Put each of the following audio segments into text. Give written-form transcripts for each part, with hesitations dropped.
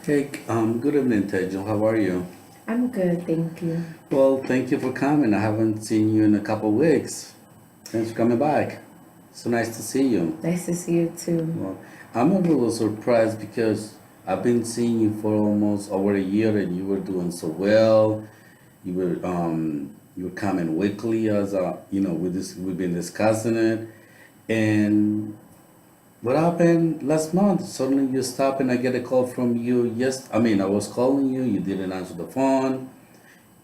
Hey, good evening, Tejo. How are you? I'm good, thank you. Well, thank you for coming. I haven't seen you in a couple weeks. Thanks for coming back. So nice to see you. Nice to see you too. Well, I'm a little surprised because I've been seeing you for almost over a year, and you were doing so well. You were coming weekly as we've been discussing it. And what happened last month? Suddenly you stop and I get a call from you. Yes, I mean I was calling you. You didn't answer the phone.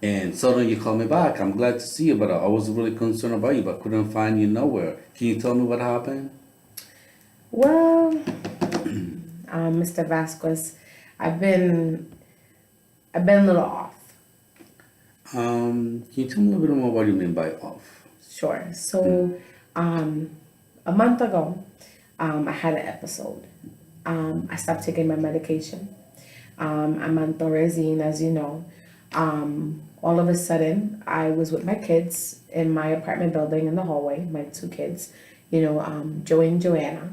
And suddenly you call me back. I'm glad to see you, but I was really concerned about you, but couldn't find you nowhere. Can you tell me what happened? Well, Mr. Vasquez, I've been I've been a little off. Can you tell me a little bit more what you mean by off? Sure. Mm. So, um, a month ago, I had an episode. I stopped taking my medication. I'm on Thorazine, as you know. All of a sudden, I was with my kids in my apartment building in the hallway, my two kids, Joey and Joanna.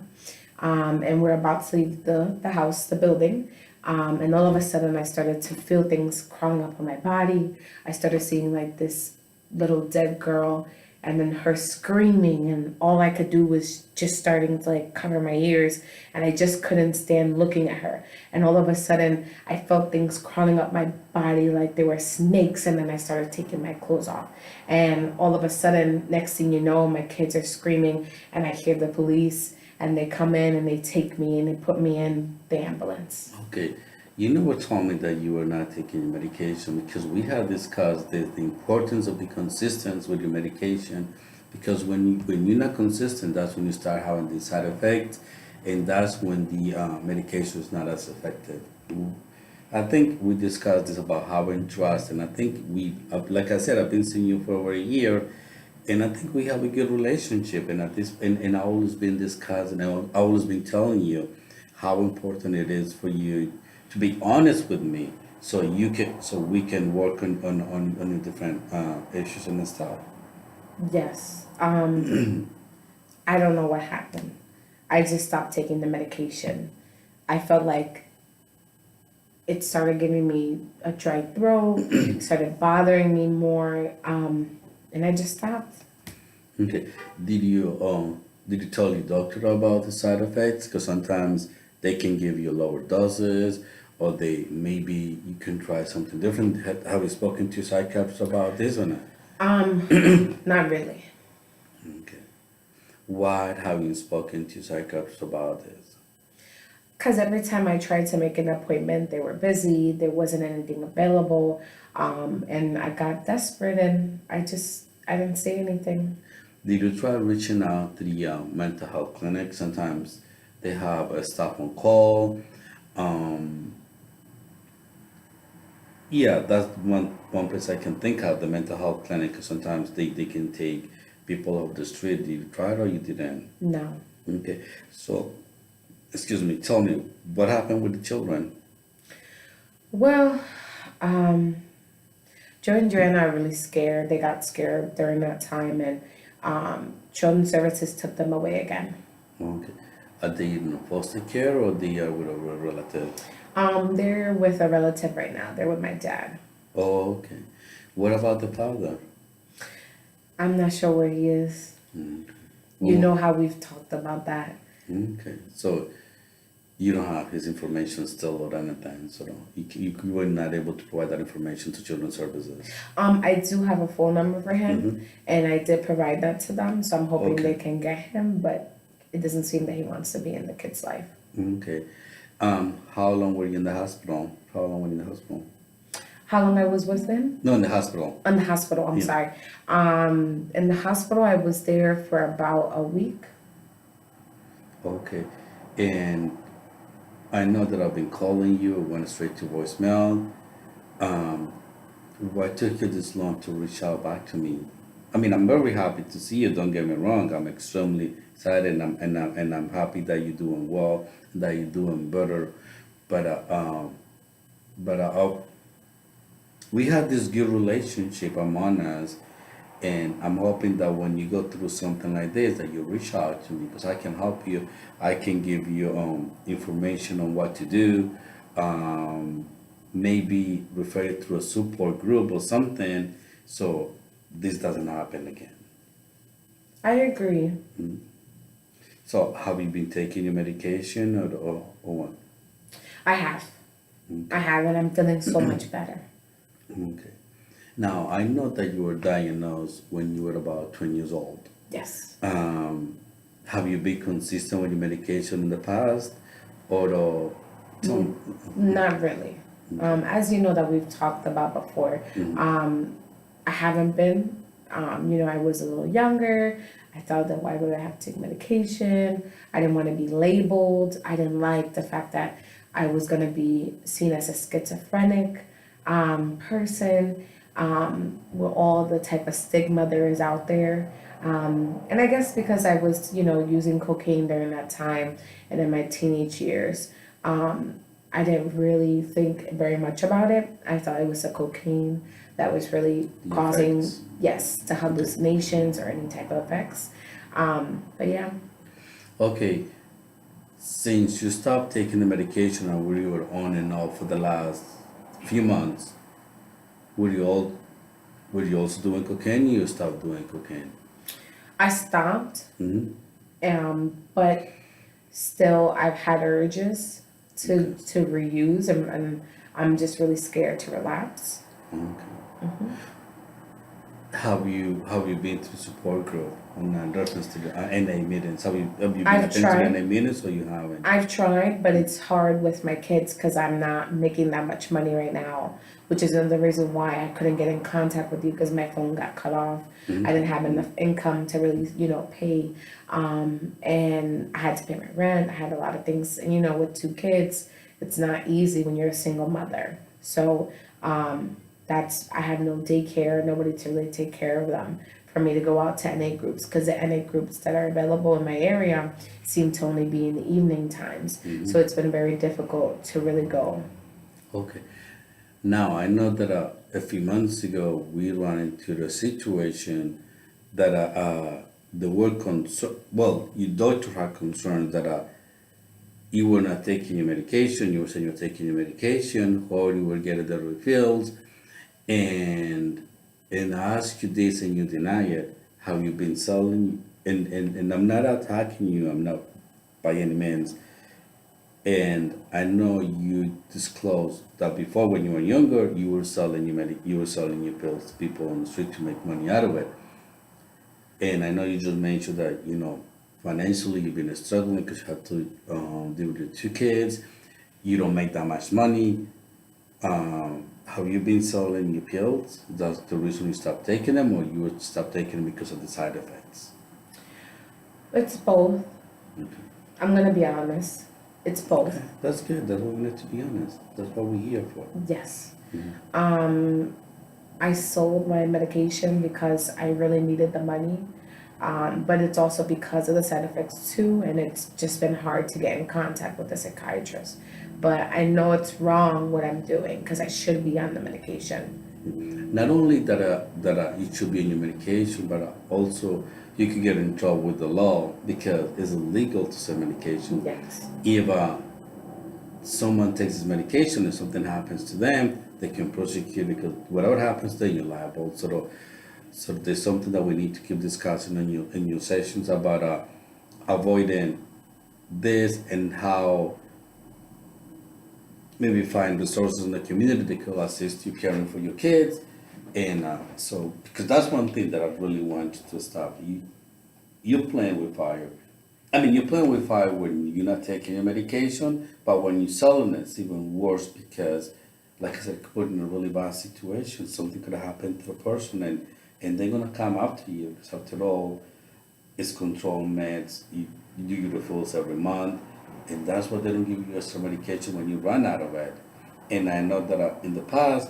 And we're about to leave the house, the building. And all of a sudden, I started to feel things crawling up on my body. I started seeing like this little dead girl, and then her screaming, and all I could do was just starting to like cover my ears, and I just couldn't stand looking at her. And all of a sudden, I felt things crawling up my body like they were snakes, and then I started taking my clothes off. And all of a sudden, next thing you know, my kids are screaming, and I hear the police and they come in and they take me and they put me in the ambulance. Okay. You never told me that you were not taking your medication because we have discussed the importance of the consistency with your medication because when you're not consistent, that's when you start having the side effects and that's when the medication is not as effective. I think we discussed this about having trust, and I think like I said, I've been seeing you for over a year, and I think we have a good relationship. And at this, and I've always been discussing, I've always been telling you how important it is for you to be honest with me, so we can work on the different issues and stuff. Yes. I don't know what happened. I just stopped taking the medication. I felt like it started giving me a dry throat, started bothering me more, and I just stopped. Okay. Did you tell your doctor about the side effects? Because sometimes they can give you lower doses, or they maybe you can try something different. Have you spoken to your psychiatrist about this or not? Not really. Okay. Why have you spoken to your psychiatrist about this? Because every time I tried to make an appointment, they were busy, there wasn't anything available, and I got desperate and I didn't say anything. Did you try reaching out to the mental health clinic? Sometimes they have a staff on call. Um, yeah, that's one place I can think of, the mental health clinic. 'Cause sometimes they can take people off the street. Did you try it or you didn't? No. Okay, so excuse me, tell me what happened with the children? Well, um, Joe and Joanna are really scared. They got scared during that time, and Children's Services took them away again. Okay, are they in foster care or they are with a relative? They're with a relative right now. They're with my dad. Oh, okay. What about the father? I'm not sure where he is. Mm. You Oh, know how we've talked about that. okay. So you don't have his information still or anything, so you were not able to provide that information to Children's Services. I do have a phone number for him, Mm-hmm. and I did provide that to them, so I'm hoping they Okay. can get him, but it doesn't seem that he wants to be in the kid's life. Okay. How long were you in the hospital? How long were you in the hospital? How long I was with him? No, in the hospital. In the hospital, I'm Yeah. sorry. In the hospital, I was there for about a week. Okay. And I know that I've been calling you, it went straight to voicemail. Um, why took you this long to reach out back to me? I mean, I'm very happy to see you. Don't get me wrong. I'm extremely excited, and I'm happy that you're doing well, that you're doing better. But we have this good relationship among us, and I'm hoping that when you go through something like this, that you reach out to me because I can help you. I can give you information on what to do, maybe refer it to a support group or something, so this doesn't happen again. I agree. So have you been taking your medication or what? I have. I have, and I'm feeling so much better. Okay. Now, I know that you were diagnosed when you were about 20 years old. Yes. Have you been consistent with your medication in the past? Or some, Not really. As you know that we've talked about before, I haven't been. I was a little younger. I thought that why would I have to take medication? I didn't want to be labeled. I didn't like the fact that I was going to be seen as a schizophrenic person with all the type of stigma there is out there. And I guess because I was, using cocaine during that time and in my teenage years, I didn't really think very much about it. I thought it was the cocaine that was really the causing, effects. yes, the hallucinations or any type of effects. But yeah, Okay, since you stopped taking the medication and we were on and off for the last few months, were you all were you also doing cocaine? You stopped doing cocaine. I stopped, Mm-hmm. but still I've had urges to reuse, and I'm just really scared to relapse. Okay. Have you been to support group on reference to the NA meetings? Have you been I've attending to the tried. NA meetings or you haven't? I've tried, but it's hard with my kids because I'm not making that much money right now, which is another reason why I couldn't get in contact with you because my phone got cut off. I didn't have enough income to really, pay. And I had to pay my rent. I had a lot of things. And, with two kids, it's not easy when you're a single mother. So I have no daycare, nobody to really take care of them for me to go out to NA groups because the NA groups that are available in my area seem to only be in the evening times. So it's been very difficult to really go. Okay. Now I know that a few months ago we ran into the situation that the word concern. Well, your doctor had concerns that you were not taking your medication. You were saying you're taking your medication, or you were getting the refills, and I ask you this and you deny it. Have you been selling? And I'm not attacking you. I'm not by any means. And I know you disclosed that before, when you were younger, you were selling your pills to people on the street to make money out of it. And I know you just mentioned that financially you've been struggling because you have to deal with your two kids. You don't make that much money. Have you been selling your pills? That's the reason you stopped taking them, or you would stop taking them because of the side effects? It's both. I'm gonna be honest. It's both. That's good. That's what we need to be honest. That's what we're here for. Yes. I sold my medication because I really needed the money. But it's also because of the side effects too, and it's just been hard to get in contact with a psychiatrist. But I know it's wrong what I'm doing because I should be on the medication. Not only that it should be in your medication, but also you could get in trouble with the law because it's illegal to sell medication. Yes. If someone takes this medication and something happens to them, they can prosecute because whatever happens to them, you're liable. So there's something that we need to keep discussing in your sessions about avoiding this and how maybe find resources in the community that could assist you caring for your kids. And so, because that's one thing that I really want you to stop. You're playing with fire. I mean, you're playing with fire when you're not taking your medication, but when you're selling it, it's even worse because, like I said, it could put in a really bad situation. Something could have happened to the person, and they're gonna come after you. Because after all, it's control meds. You do your refills every month, and that's why they don't give you extra medication when you run out of it. And I know that in the past,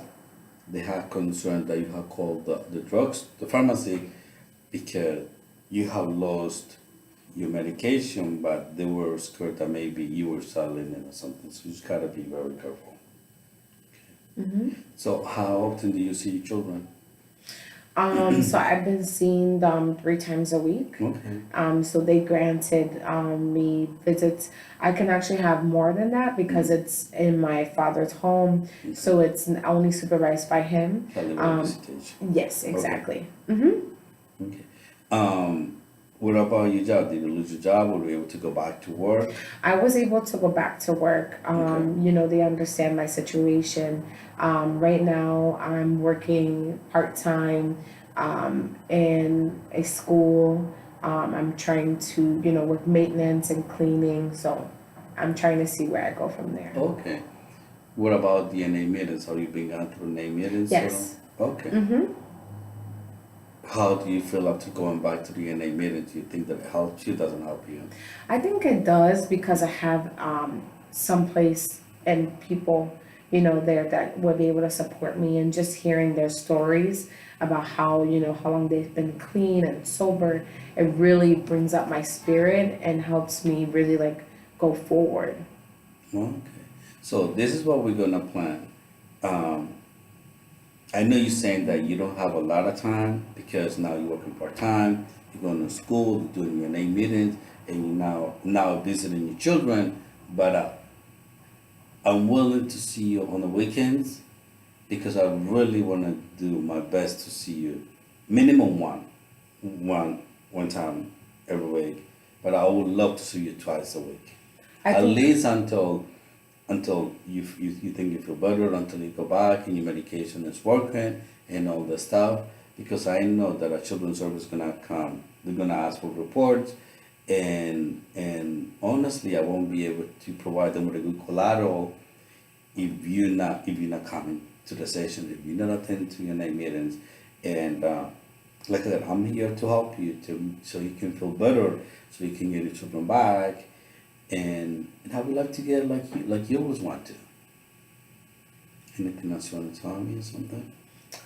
they had concern that you have called the pharmacy, because you have lost your medication, but they were scared that maybe you were selling it or something. So you just gotta be very careful. So how often do you see your children? So I've been seeing them 3 times a week. Okay. So they granted me visits. I can actually have more than that because it's in my father's home, so it's only supervised by him. Visitation. Yes, exactly. Okay. What about your job? Did you lose your job? Were you able to go back to work? I was able to go back to work. Okay. You know, they understand my situation. Right now, I'm working part time in a school. I'm trying to, you know, with maintenance and cleaning. So I'm trying to see where I go from there. Okay. What about DNA meetings? Have you been going through DNA meetings? Yes. Okay. How do you feel after going back to the DNA meetings? Do you think that it helps you? Doesn't help you? I think it does because I have some place and people, you know, there that will be able to support me, and just hearing their stories about how, you know, how long they've been clean and sober, it really brings up my spirit and helps me really like go forward. Okay. So this is what we're gonna plan. Um, I know you're saying that you don't have a lot of time because now you're working part time, you're going to school, you're doing your name meetings, and you're now visiting your children. But I'm willing to see you on the weekends because I really want to do my best to see you, minimum one time every week. But I would love to see you twice a week, I at think least until you think you feel better, until you go back and your medication is working and all the stuff. Because I know that a children's service is gonna come, they're gonna ask for reports, and honestly, I won't be able to provide them with a good collateral if you're not coming to the session, if you're not attending to your night meetings, and like I said, I'm here to help you to so you can feel better, so you can get your children back, and I would like to get like you always want to. Anything else you want to tell me or something?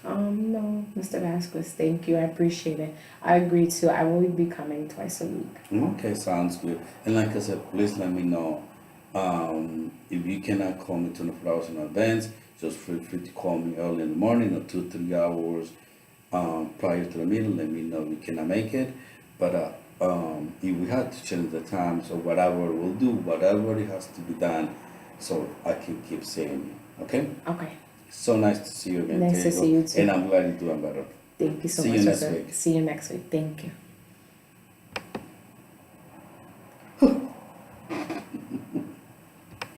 no, Mr. Vasquez, thank you. I appreciate it. I agree too. I will be coming twice a week. Okay, sounds good. And like I said, please let me know. If you cannot call me 24 hours in advance, just feel free to call me early in the morning or 2, 3 hours prior to the meeting. Let me know we cannot make it. But if we had to change the times or whatever, we'll do whatever it has to be done so I can keep seeing you. Okay? Okay. So nice to see you again, Nice to Diego. see you too. And I'm glad you're doing better. Thank you so See much. you next Jose. week. See you next week. Thank you.